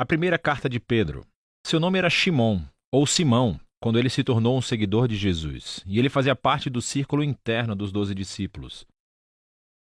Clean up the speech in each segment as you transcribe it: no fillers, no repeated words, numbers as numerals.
A primeira carta de Pedro. Seu nome era Shimon, ou Simão, quando ele se tornou um seguidor de Jesus, e ele fazia parte do círculo interno dos 12 discípulos.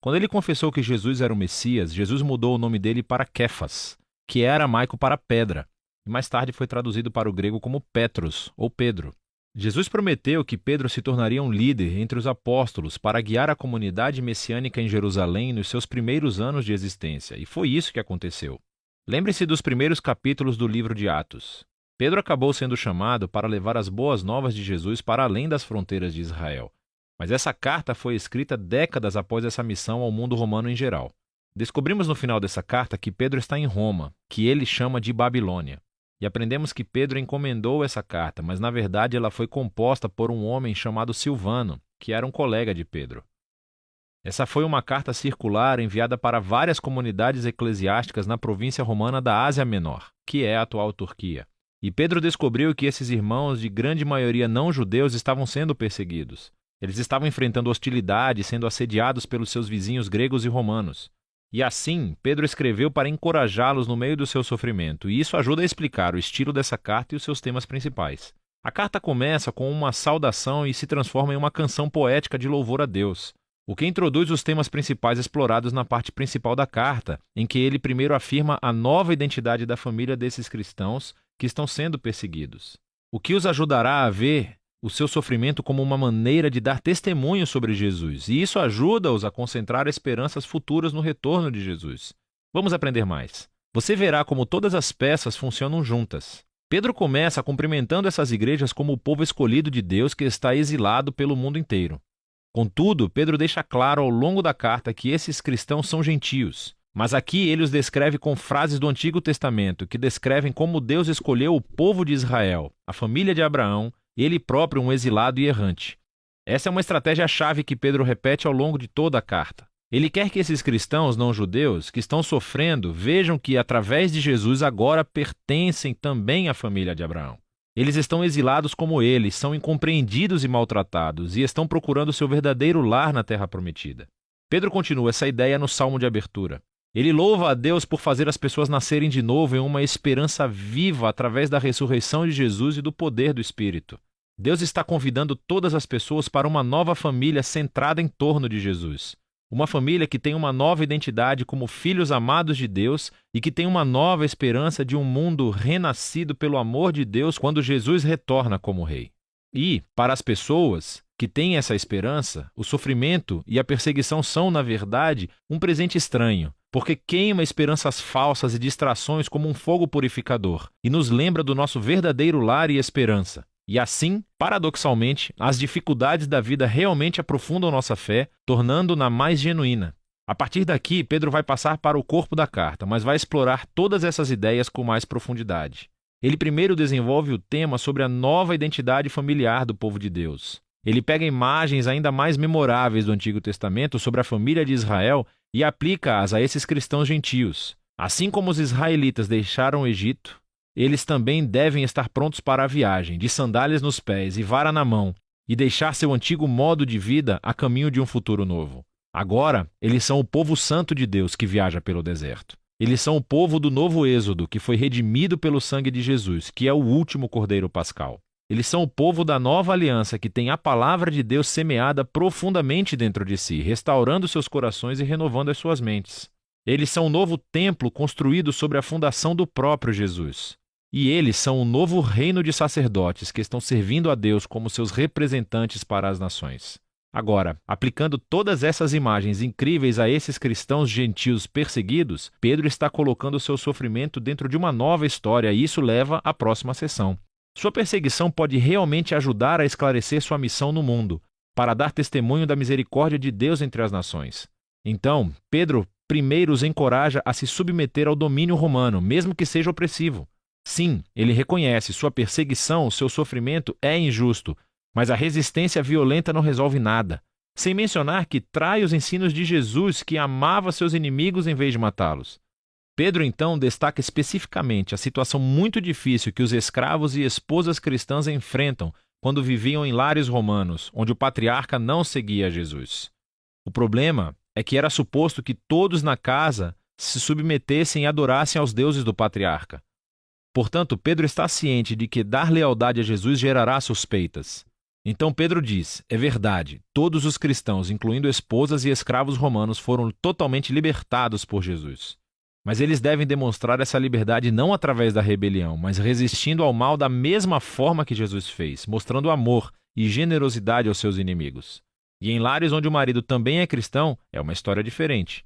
Quando ele confessou que Jesus era o Messias, Jesus mudou o nome dele para Kéfas, que é aramaico para pedra, e mais tarde foi traduzido para o grego como Petros, ou Pedro. Jesus prometeu que Pedro se tornaria um líder entre os apóstolos para guiar a comunidade messiânica em Jerusalém nos seus primeiros anos de existência, e foi isso que aconteceu. Lembre-se dos primeiros capítulos do livro de Atos. Pedro acabou sendo chamado para levar as boas novas de Jesus para além das fronteiras de Israel. Mas essa carta foi escrita décadas após essa missão ao mundo romano em geral. Descobrimos no final dessa carta que Pedro está em Roma, que ele chama de Babilônia. E aprendemos que Pedro encomendou essa carta, mas na verdade ela foi composta por um homem chamado Silvano, que era um colega de Pedro. Essa foi uma carta circular enviada para várias comunidades eclesiásticas na província romana da Ásia Menor, que é a atual Turquia. E Pedro descobriu que esses irmãos, de grande maioria não judeus, estavam sendo perseguidos. Eles estavam enfrentando hostilidade, sendo assediados pelos seus vizinhos gregos e romanos. E assim, Pedro escreveu para encorajá-los no meio do seu sofrimento, e isso ajuda a explicar o estilo dessa carta e os seus temas principais. A carta começa com uma saudação e se transforma em uma canção poética de louvor a Deus, o que introduz os temas principais explorados na parte principal da carta, em que ele primeiro afirma a nova identidade da família desses cristãos que estão sendo perseguidos, o que os ajudará a ver o seu sofrimento como uma maneira de dar testemunho sobre Jesus, e isso ajuda-os a concentrar esperanças futuras no retorno de Jesus. Vamos aprender mais. Você verá como todas as peças funcionam juntas. Pedro começa cumprimentando essas igrejas como o povo escolhido de Deus que está exilado pelo mundo inteiro. Contudo, Pedro deixa claro ao longo da carta que esses cristãos são gentios, mas aqui ele os descreve com frases do Antigo Testamento que descrevem como Deus escolheu o povo de Israel, a família de Abraão, ele próprio um exilado e errante. Essa é uma estratégia-chave que Pedro repete ao longo de toda a carta. Ele quer que esses cristãos não-judeus que estão sofrendo vejam que, através de Jesus, agora pertencem também à família de Abraão. Eles estão exilados como ele, são incompreendidos e maltratados, e estão procurando seu verdadeiro lar na Terra Prometida. Pedro continua essa ideia no Salmo de abertura. Ele louva a Deus por fazer as pessoas nascerem de novo em uma esperança viva através da ressurreição de Jesus e do poder do Espírito. Deus está convidando todas as pessoas para uma nova família centrada em torno de Jesus. Uma família que tem uma nova identidade como filhos amados de Deus e que tem uma nova esperança de um mundo renascido pelo amor de Deus quando Jesus retorna como Rei. E, para as pessoas que têm essa esperança, o sofrimento e a perseguição são, na verdade, um presente estranho, porque queima esperanças falsas e distrações como um fogo purificador e nos lembra do nosso verdadeiro lar e esperança. E assim, paradoxalmente, as dificuldades da vida realmente aprofundam nossa fé, tornando-na mais genuína. A partir daqui, Pedro vai passar para o corpo da carta, mas vai explorar todas essas ideias com mais profundidade. Ele primeiro desenvolve o tema sobre a nova identidade familiar do povo de Deus. Ele pega imagens ainda mais memoráveis do Antigo Testamento sobre a família de Israel e aplica-as a esses cristãos gentios. Assim como os israelitas deixaram o Egito, eles também devem estar prontos para a viagem, de sandálias nos pés e vara na mão, e deixar seu antigo modo de vida a caminho de um futuro novo. Agora, eles são o povo santo de Deus que viaja pelo deserto. Eles são o povo do novo êxodo, que foi redimido pelo sangue de Jesus, que é o último cordeiro pascal. Eles são o povo da nova aliança, que tem a palavra de Deus semeada profundamente dentro de si, restaurando seus corações e renovando as suas mentes. Eles são o novo templo construído sobre a fundação do próprio Jesus. E eles são o novo reino de sacerdotes que estão servindo a Deus como seus representantes para as nações. Agora, aplicando todas essas imagens incríveis a esses cristãos gentios perseguidos, Pedro está colocando seu sofrimento dentro de uma nova história e isso leva à próxima sessão. Sua perseguição pode realmente ajudar a esclarecer sua missão no mundo, para dar testemunho da misericórdia de Deus entre as nações. Então, Pedro primeiro os encoraja a se submeter ao domínio romano, mesmo que seja opressivo. Sim, ele reconhece sua perseguição, seu sofrimento é injusto, mas a resistência violenta não resolve nada. Sem mencionar que trai os ensinos de Jesus, que amava seus inimigos em vez de matá-los. Pedro, então, destaca especificamente a situação muito difícil que os escravos e esposas cristãs enfrentam quando viviam em lares romanos, onde o patriarca não seguia Jesus. O problema é que era suposto que todos na casa se submetessem e adorassem aos deuses do patriarca. Portanto, Pedro está ciente de que dar lealdade a Jesus gerará suspeitas. Então Pedro diz: é verdade, todos os cristãos, incluindo esposas e escravos romanos, foram totalmente libertados por Jesus. Mas eles devem demonstrar essa liberdade não através da rebelião, mas resistindo ao mal da mesma forma que Jesus fez, mostrando amor e generosidade aos seus inimigos. E em lares onde o marido também é cristão, é uma história diferente.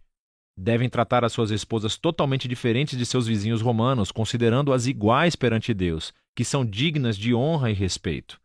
Devem tratar as suas esposas totalmente diferentes de seus vizinhos romanos, considerando-as iguais perante Deus, que são dignas de honra e respeito.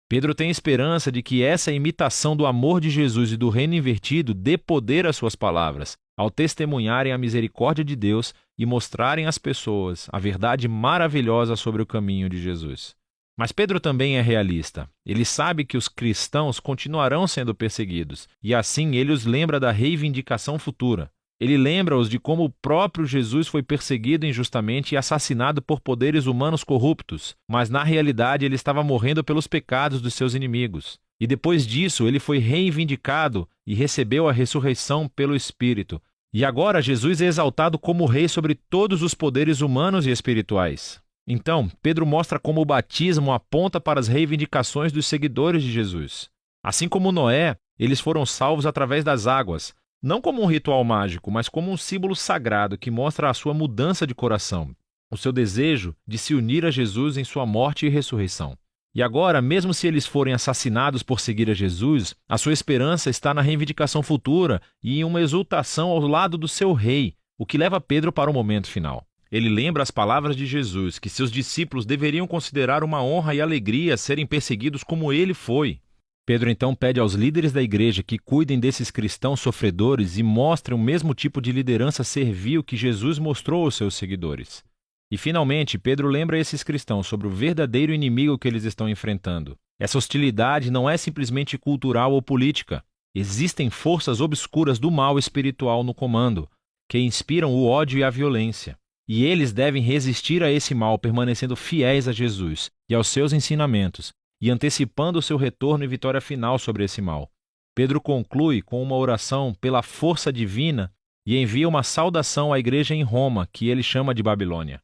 Pedro tem esperança de que essa imitação do amor de Jesus e do reino invertido dê poder às suas palavras, ao testemunharem a misericórdia de Deus e mostrarem às pessoas a verdade maravilhosa sobre o caminho de Jesus. Mas Pedro também é realista. Ele sabe que os cristãos continuarão sendo perseguidos, e assim ele os lembra da reivindicação futura. Ele lembra-os de como o próprio Jesus foi perseguido injustamente e assassinado por poderes humanos corruptos, mas na realidade ele estava morrendo pelos pecados dos seus inimigos. E depois disso ele foi reivindicado e recebeu a ressurreição pelo Espírito. E agora Jesus é exaltado como rei sobre todos os poderes humanos e espirituais. Então, Pedro mostra como o batismo aponta para as reivindicações dos seguidores de Jesus. Assim como Noé, eles foram salvos através das águas, não como um ritual mágico, mas como um símbolo sagrado que mostra a sua mudança de coração, o seu desejo de se unir a Jesus em sua morte e ressurreição. E agora, mesmo se eles forem assassinados por seguir a Jesus, a sua esperança está na reivindicação futura e em uma exultação ao lado do seu rei, o que leva Pedro para o momento final. Ele lembra as palavras de Jesus, que seus discípulos deveriam considerar uma honra e alegria serem perseguidos como ele foi. Pedro então pede aos líderes da igreja que cuidem desses cristãos sofredores e mostrem o mesmo tipo de liderança servil que Jesus mostrou aos seus seguidores. E finalmente, Pedro lembra esses cristãos sobre o verdadeiro inimigo que eles estão enfrentando. Essa hostilidade não é simplesmente cultural ou política. Existem forças obscuras do mal espiritual no comando, que inspiram o ódio e a violência. E eles devem resistir a esse mal permanecendo fiéis a Jesus e aos seus ensinamentos, e antecipando o seu retorno e vitória final sobre esse mal. Pedro conclui com uma oração pela força divina e envia uma saudação à igreja em Roma, que ele chama de Babilônia.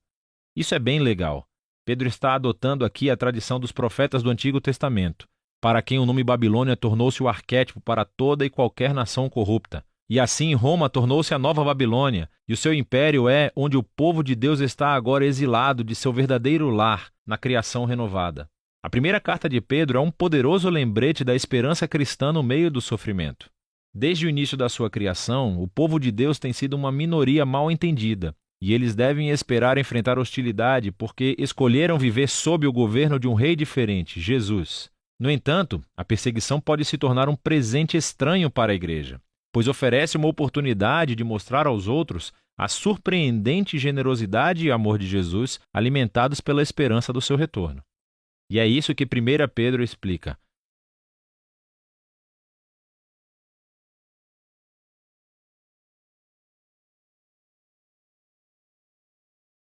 Isso é bem legal. Pedro está adotando aqui a tradição dos profetas do Antigo Testamento, para quem o nome Babilônia tornou-se o arquétipo para toda e qualquer nação corrupta. E assim Roma tornou-se a nova Babilônia, e o seu império é onde o povo de Deus está agora exilado de seu verdadeiro lar, na criação renovada. A primeira carta de Pedro é um poderoso lembrete da esperança cristã no meio do sofrimento. Desde o início da sua criação, o povo de Deus tem sido uma minoria mal entendida, e eles devem esperar enfrentar hostilidade porque escolheram viver sob o governo de um rei diferente, Jesus. No entanto, a perseguição pode se tornar um presente estranho para a igreja, pois oferece uma oportunidade de mostrar aos outros a surpreendente generosidade e amor de Jesus, alimentados pela esperança do seu retorno. E é isso que 1 Pedro explica.